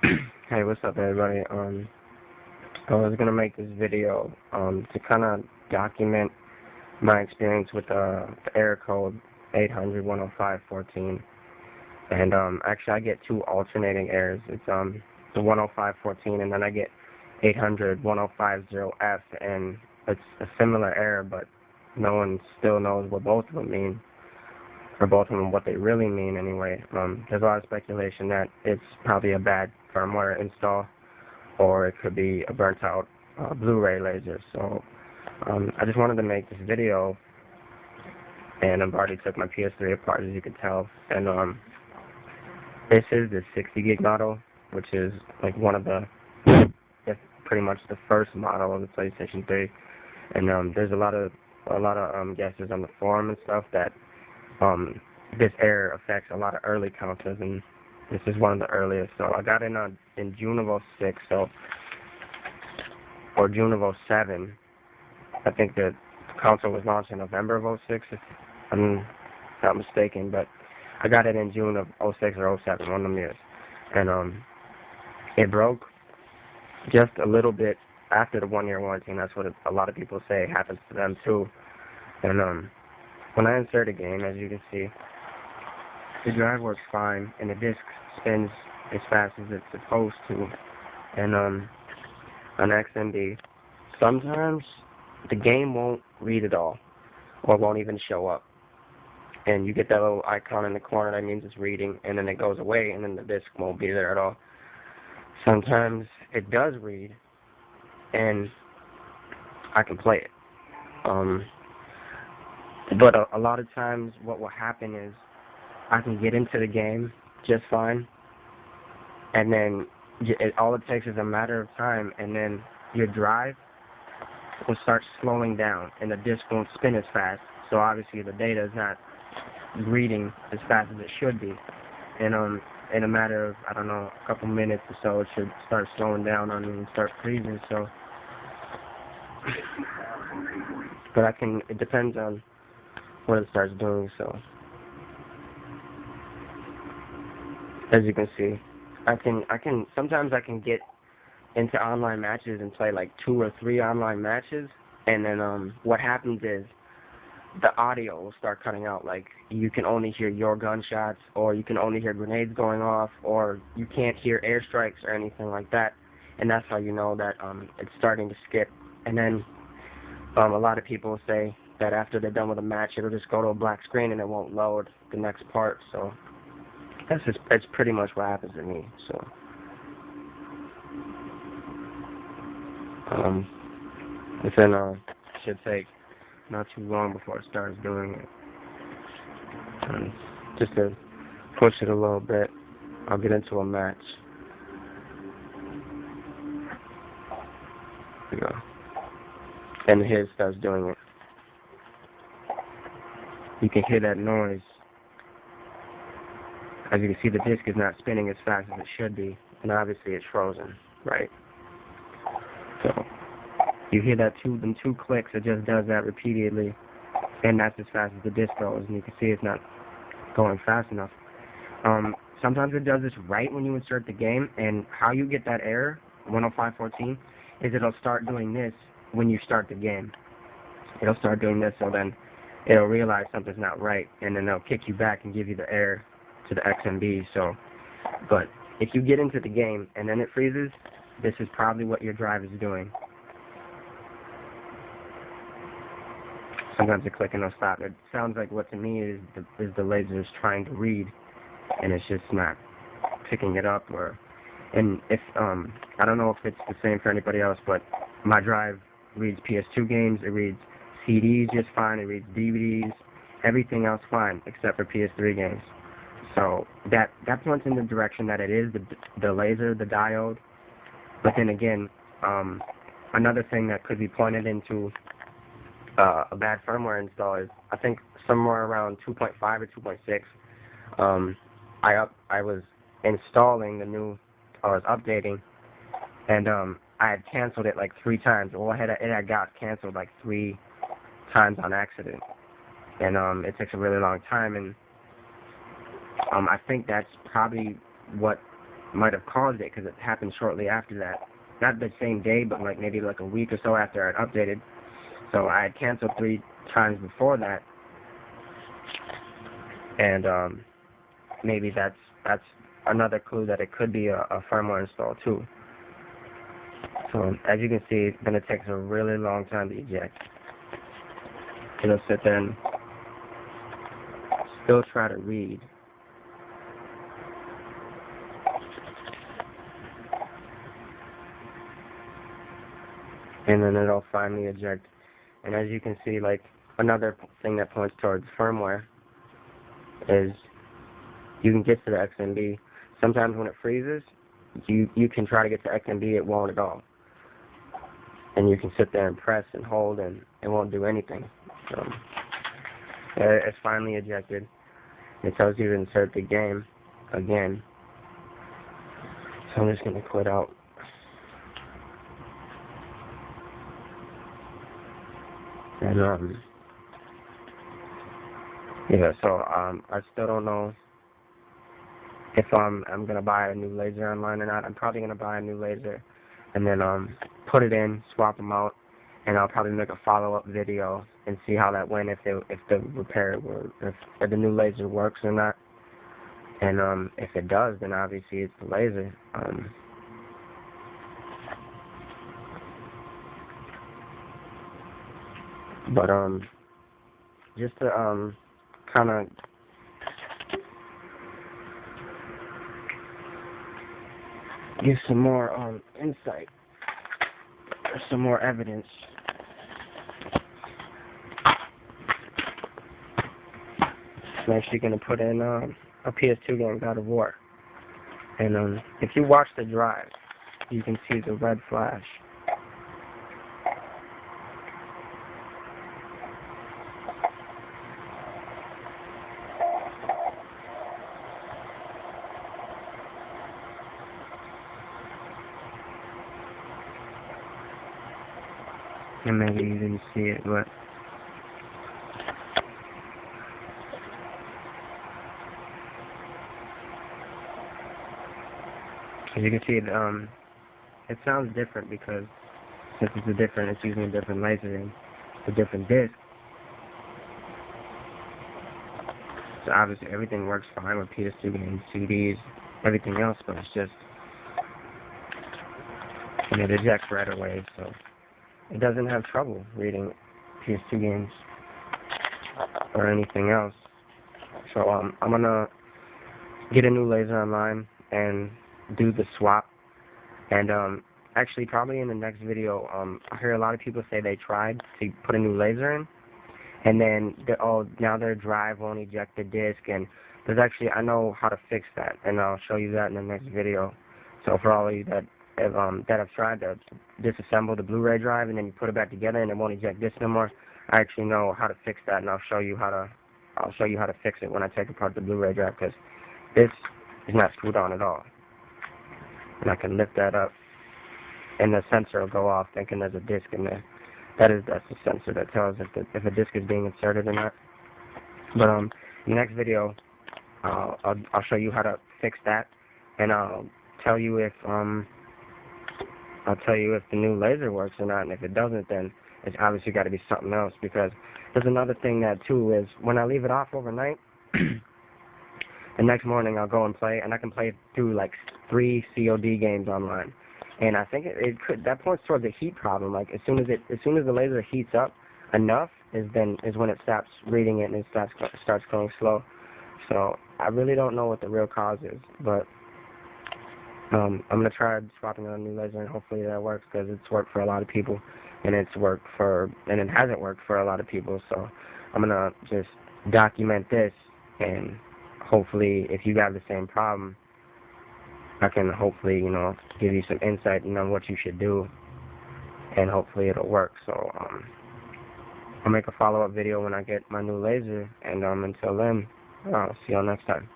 Hey, what's up, everybody? I was gonna make this video to kind of document my experience with the error code 800-105-14, and actually I get two alternating errors. It's the 105-14, and then I get 800-1050F, and it's a similar error, but no one still knows what both of them mean, or both of them what they really mean anyway. There's a lot of speculation that it's probably a bad firmware install, or it could be a burnt out Blu-ray laser. So I just wanted to make this video, and I've already took my PS3 apart, as you can tell. And this is the 60 gig model, which is like one of the, it's pretty much the first model of the PlayStation 3. And there's a lot of guesses on the forum and stuff that this error affects a lot of early consoles, and this is one of the earliest. So I got in June of '06, or June of '07. I think the console was launched in November of '06, if I'm not mistaken. But I got it in June of '06 or '07, one of them years. And it broke just a little bit after the 1-year warranty, and that's what a lot of people say happens to them too. And when I insert a game, as you can see, the drive works fine, and the disc spins as fast as it's supposed to. And on XMB, sometimes the game won't read at all, or won't even show up. And you get that little icon in the corner, that means it's reading, and then it goes away, and then the disc won't be there at all. Sometimes it does read, and I can play it. But a lot of times what will happen is I can get into the game just fine, and then all it takes is a matter of time, and then your drive will start slowing down, and the disk won't spin as fast. So obviously the data is not reading as fast as it should be. And in a matter of, I don't know, a couple minutes or so, it should start slowing down on me and start freezing. So, but it depends on what it starts doing. So, as you can see, sometimes I can get into online matches and play like 2 or 3 online matches, and then what happens is the audio will start cutting out. Like, you can only hear your gunshots, or you can only hear grenades going off, or you can't hear airstrikes or anything like that, and that's how you know that it's starting to skip. And then a lot of people say that after they're done with a match, it'll just go to a black screen and it won't load the next part. So that's pretty much what happens to me. So it should take not too long before it starts doing it. Just to push it a little bit, I'll get into a match. There we go. And here it starts doing it. You can hear that noise. As you can see, the disc is not spinning as fast as it should be, and obviously it's frozen, right? So you hear that them two clicks, it just does that repeatedly, and that's as fast as the disc goes, and you can see it's not going fast enough. Sometimes it does this right when you insert the game, and how you get that error, 105-14, is it'll start doing this when you start the game. It'll start doing this, so then it'll realize something's not right, and then they'll kick you back and give you the error to the XMB. So, but if you get into the game and then it freezes, this is probably what your drive is doing. Sometimes the clicking will stop. It sounds like what to me is the laser is trying to read, and it's just not picking it up. And if I don't know if it's the same for anybody else, but my drive reads PS2 games, it reads CDs just fine, it reads DVDs, everything else fine except for PS3 games. So that points in the direction that it is the laser, the diode. But then again, another thing that could be pointed into a bad firmware install is, I think somewhere around 2.5 or 2.6, I was installing the new, I was updating, and I had canceled it like 3 times. Well, it had got canceled like 3 times on accident, and it takes a really long time, and I think that's probably what might have caused it, because it happened shortly after that. Not the same day, but like maybe like a week or so after I'd updated. So I had canceled 3 times before that, and maybe that's another clue that it could be a firmware install too. So as you can see, then it takes a really long time to eject. It'll sit there and still try to read. And then it'll finally eject. And as you can see, like, another thing that points towards firmware is you can get to the XMB. Sometimes when it freezes, you can try to get to XMB, it won't at all. And you can sit there and press and hold, and it won't do anything. So it's finally ejected. It tells you to insert the game again. So I'm just going to quit out. And yeah, so I still don't know if I'm gonna buy a new laser online or not. I'm probably gonna buy a new laser and then put it in, swap them out, and I'll probably make a follow-up video and see how that went, if the repair if the new laser works or not. And if it does, then obviously it's the laser. But just to kind of give some more insight or some more evidence. I'm actually going to put in a PS2 game, God of War. And if you watch the drive, you can see the red flash. And maybe you didn't see it, but as you can see, it sounds different because since it's using a different laser and a different disc. So obviously everything works fine with PS2 games, CDs, everything else, but it's just, and it ejects right away, so it doesn't have trouble reading PS2 games or anything else. So I'm gonna get a new laser online and do the swap. And actually, probably in the next video, I hear a lot of people say they tried to put a new laser in, and then now their drive won't eject the disc. And there's actually, I know how to fix that, and I'll show you that in the next video. So for all of you that have tried to disassemble the Blu-ray drive and then you put it back together and it won't eject disc no more, I actually know how to fix that, and I'll show you how to fix it when I take apart the Blu-ray drive, because this is not screwed on at all. And I can lift that up, and the sensor will go off thinking there's a disc in there. That's the sensor that tells if a disc is being inserted or not. But in the next video, I'll show you how to fix that, and I'll tell you if the new laser works or not. And if it doesn't, then it's obviously got to be something else. Because there's another thing that too is when I leave it off overnight, the next morning I'll go and play, and I can play through like 3 COD games online. And I think it could, that points towards a heat problem. Like as soon as the laser heats up enough is when it stops reading it and it starts going slow. So I really don't know what the real cause is, but I'm gonna try swapping on a new laser, and hopefully that works, because it's worked for a lot of people, and it hasn't worked for a lot of people. So I'm gonna just document this, and hopefully if you have the same problem, I can hopefully, give you some insight on what you should do, and hopefully it'll work. So I'll make a follow-up video when I get my new laser, and until then, I'll see y'all next time.